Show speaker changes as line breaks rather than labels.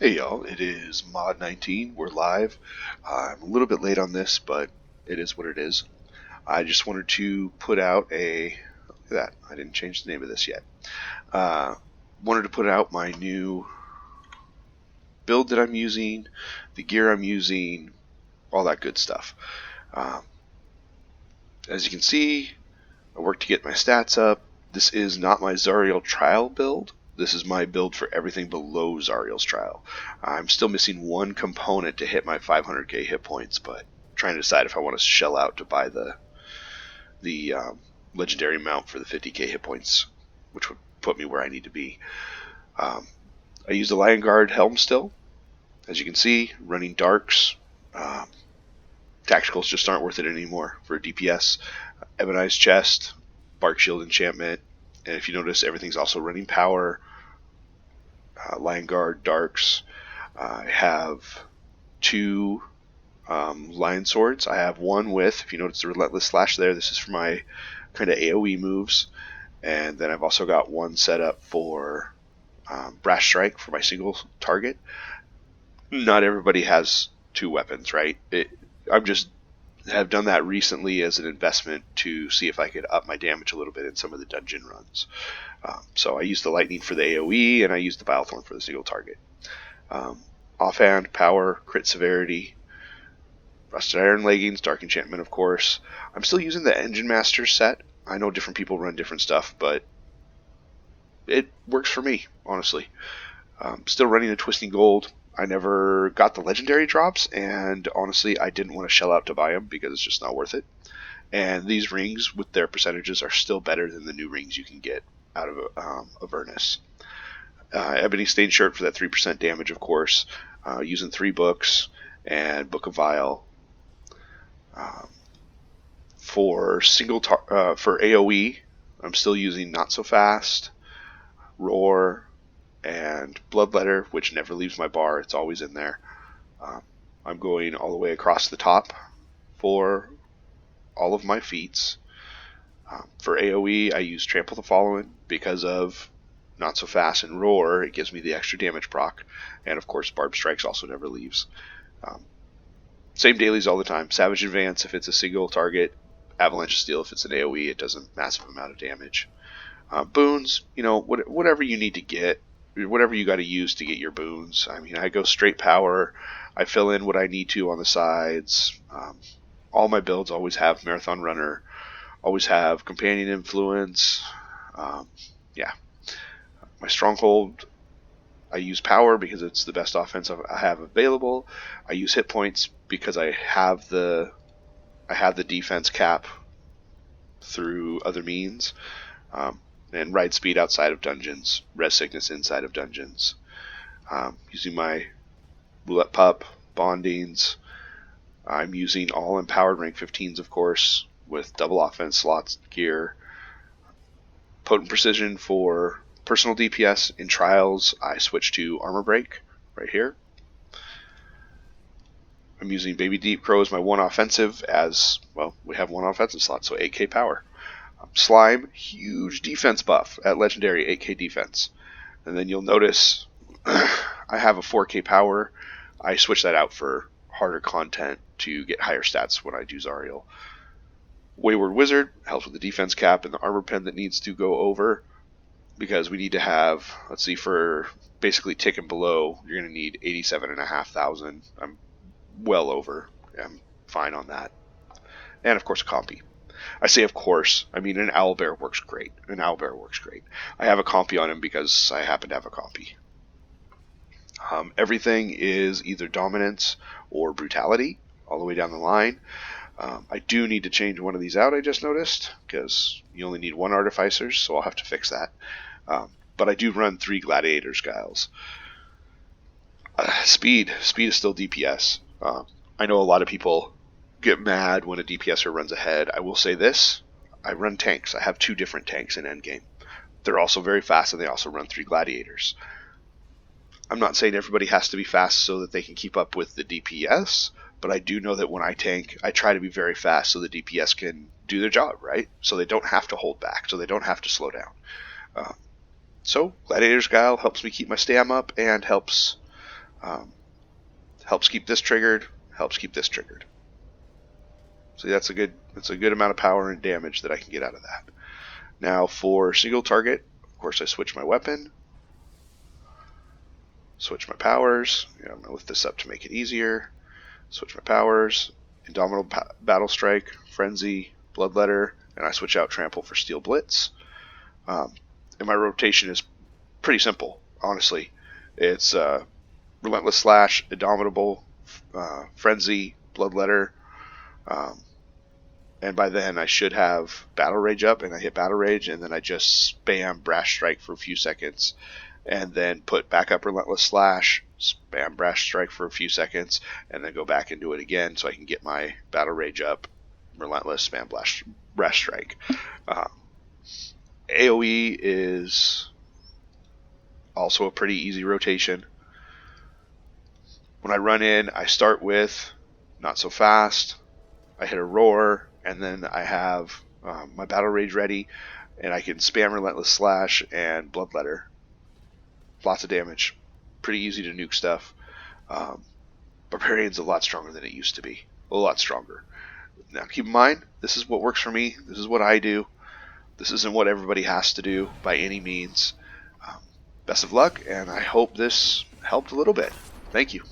Hey y'all, it is Mod 19. We're live. I'm a little bit late on this, but it is what it is. I just wanted to put out look at that, I didn't change the name of this yet. Wanted to put out my new build that I'm using, the gear I'm using, all that good stuff. As you can see, I worked to get my stats up. This is not my Zariels Trial build. This is my build for everything below Zariels Trial. I'm still missing one component to hit my 500k hit points, but trying to decide if I want to shell out to buy the legendary mount for the 50k hit points, which would put me where I need to be. I use the Lion Guard helm still. As you can see, running darks. Tacticals just aren't worth it anymore for DPS. Ebonized chest, bark shield enchantment, and if you notice, everything's also running power. Lion Guard, darks. I have two lion swords. I have one with, if you notice the relentless slash there, this is for my kind of AoE moves. And then I've also got one set up for brash strike for my single target. Not everybody has two weapons, right? I'm just have done that recently as an investment to see if I could up my damage a little bit in some of the dungeon runs. So I use the lightning for the AoE, and I use the Bilethorn for the single target. Offhand, power, crit severity, rusted iron leggings, dark enchantment, of course. I'm still using the Engine Master set. I know different people run different stuff, but it works for me, honestly. Still running a Twisting Gold. I never got the legendary drops, and honestly, I didn't want to shell out to buy them because it's just not worth it. And these rings, with their percentages, are still better than the new rings you can get out of Avernus. Ebony Stained Shirt for that 3% damage, of course. Using 3 books and Book of Vile. For for AoE, I'm still using Not So Fast, Roar, and Bloodletter, which never leaves my bar. It's always in there. I'm going all the way across the top for all of my feats. For AoE, I use Trample the Fallen because of Not So Fast and Roar. It gives me the extra damage proc. And of course, Barb Strikes also never leaves. Same dailies all the time. Savage Advance if it's a single target. Avalanche Steel if it's an AoE. It does a massive amount of damage. Boons, whatever you need to get, whatever you got to use to get your boons. I mean, I go straight power. I fill in what I need to on the sides. All my builds always have Marathon Runner, always have Companion Influence. Yeah. My Stronghold, I use power because it's the best offense I have available. I use hit points because I have the defense cap through other means. And ride speed outside of dungeons, res sickness inside of dungeons. Using my roulette pup, bondings. I'm using all empowered rank 15s, of course, with double offense slots gear. Potent precision for personal DPS. In trials, I switch to armor break right here. I'm using Baby Deep Crow as my one offensive, as well, we have one offensive slot, so 8k power. Slime, huge defense buff at legendary 8k defense. And then you'll notice I have a 4k power. I switch that out for harder content to get higher stats when I do Zariel. Wayward Wizard helps with the defense cap and the armor pen that needs to go over, because we need to have, let's see, for basically tick and below, you're going to need 87,500. I'm well over. I'm fine on that. And of course a compy. I say of course, I mean an owlbear works great. I have a compy on him because I happen to have a compy. Everything is either dominance or brutality all the way down the line. I do need to change one of these out, I just noticed, because you only need one artificer, so I'll have to fix that. But I do run 3 gladiators, guys. Speed is still DPS. I know a lot of people get mad when a DPSer runs ahead. I will say this, I run tanks. I have 2 different tanks in endgame. They're also very fast, and they also run 3 gladiators. I'm not saying everybody has to be fast so that they can keep up with the DPS, but I do know that when I tank, I try to be very fast so the DPS can do their job, right? So they don't have to hold back, so they don't have to slow down. So Gladiator's Guile helps me keep my stam up and helps Helps keep this triggered. Helps keep this triggered. So that's a good amount of power and damage that I can get out of that. Now for single target, of course I switch my weapon, switch my powers. I'm going to lift this up to make it easier. Switch my powers, Indomitable Battle Strike, Frenzy, Bloodletter, and I switch out Trample for Steel Blitz. And my rotation is pretty simple, honestly. It's Relentless Slash, Indomitable, Frenzy, Bloodletter, and by then I should have Battle Rage up, and I hit Battle Rage, and then I just spam Brash Strike for a few seconds, and then put back up Relentless Slash, spam Brash Strike for a few seconds, and then go back and do it again so I can get my Battle Rage up, Relentless, spam Brash Strike. AoE is also a pretty easy rotation. When I run in, I start with Not So Fast, I hit a Roar, and then I have my Battle Rage ready, and I can spam Relentless Slash and Bloodletter. Lots of damage. Pretty easy to nuke stuff. Barbarian's a lot stronger than it used to be. A lot stronger. Now keep in mind, this is what works for me. This is what I do. This isn't what everybody has to do by any means. Best of luck, and I hope this helped a little bit. Thank you.